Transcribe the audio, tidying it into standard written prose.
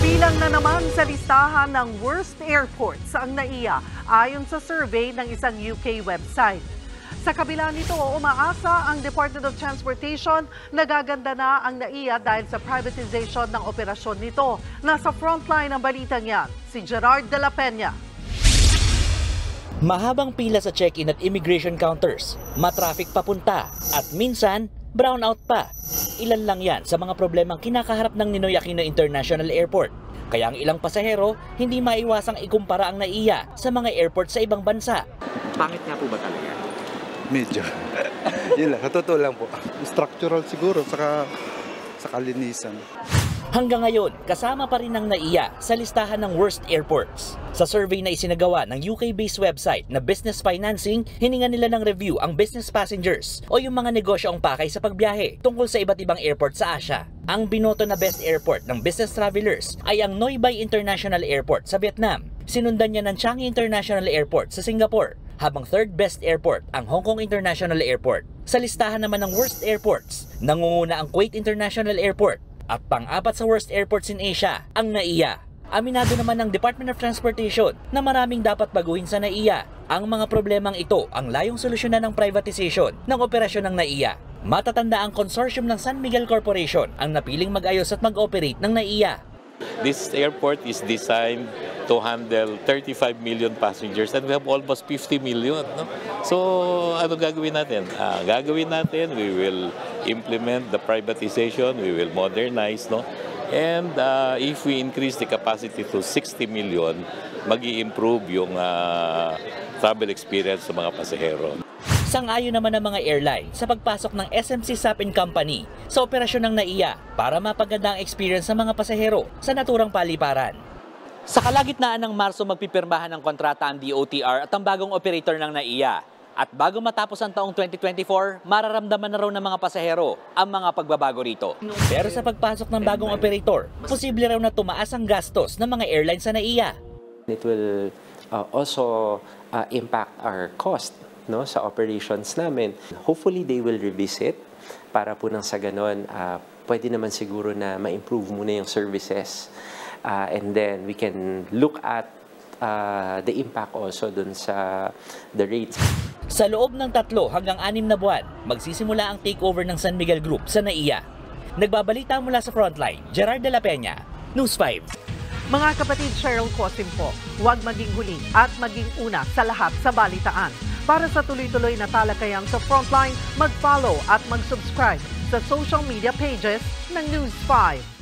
Bilang na naman sa listahan ng worst airports ang NAIA ayon sa survey ng isang UK website. Sa kabila nito, umaasa ang Department of Transportation na gaganda na ang NAIA dahil sa privatization ng operasyon nito. Nasa frontline ng balitang yan, si Gerard de la Peña. Mahabang pila sa check-in at immigration counters, matraffic papunta at minsan brownout pa. Ilan lang yan sa mga problemang kinakaharap ng Ninoy Aquino International Airport. Kaya ang ilang pasahero hindi maiwasang ikumpara ang NAIA sa mga airport sa ibang bansa. Pangit nga po ba talaga? Medyo. Yun lang, totoo lang po. Structural siguro, sa kalinisan. Hanggang ngayon, kasama pa rin ng NAIA sa listahan ng worst airports. Sa survey na isinagawa ng UK-based website na Business Financing, hininga nila ng review ang business passengers o yung mga negosyo ang pakay sa pagbiyahe tungkol sa iba't ibang airport sa Asia. Ang binoto na best airport ng business travelers ay ang Noi Bai International Airport sa Vietnam. Sinundan niya ng Changi International Airport sa Singapore, habang third best airport ang Hong Kong International Airport. Sa listahan naman ng worst airports, nangunguna ang Kuwait International Airport at pang-apat sa worst airports in Asia, ang NAIA. Aminado naman ng Department of Transportation na maraming dapat baguhin sa NAIA. Ang mga problemang ito ang layong solusyonan ng privatization ng operasyon ng NAIA. Matatanda ang consortium ng San Miguel Corporation ang napiling mag-ayos at mag-operate ng NAIA. This airport is designed to handle 35 million passengers and we have almost 50 million. No? So, ano gagawin natin? We will implement the privatization, we will modernize, no? And if we increase the capacity to 60 million, mag-i-improve yung travel experience sa mga pasahero. Sang-ayon naman ng mga airline sa pagpasok ng SMC Sapin Company sa operasyon ng NAIA para mapaganda ang experience sa mga pasahero sa naturang paliparan. Sa kalagitnaan ng Marso magpipirmahan ng kontrata ang DOTR at ang bagong operator ng NAIA. At bago matapos ang taong 2024, mararamdaman na raw ng mga pasahero ang mga pagbabago rito. Pero sa pagpasok ng bagong operator, posible raw na tumaas ang gastos ng mga airlines sa NAIA. It will also impact our cost, no, sa operations namin. Hopefully they will revisit para po nang sa ganon, pwede naman siguro na ma-improve muna yung services. And then we can look at the impact also dun sa the rates. Sa loob ng 3 hanggang 6 na buwan, magsisimula ang takeover ng San Miguel Group sa NAIA. Nagbabalita mula sa Frontline, Gerard de la Peña, News 5. Mga kapatid, Cheryl Cosim po, huwag maging huli at maging una sa lahat sa balitaan. Para sa tuloy-tuloy na talakayan sa Frontline, mag-follow at mag-subscribe sa social media pages ng News 5.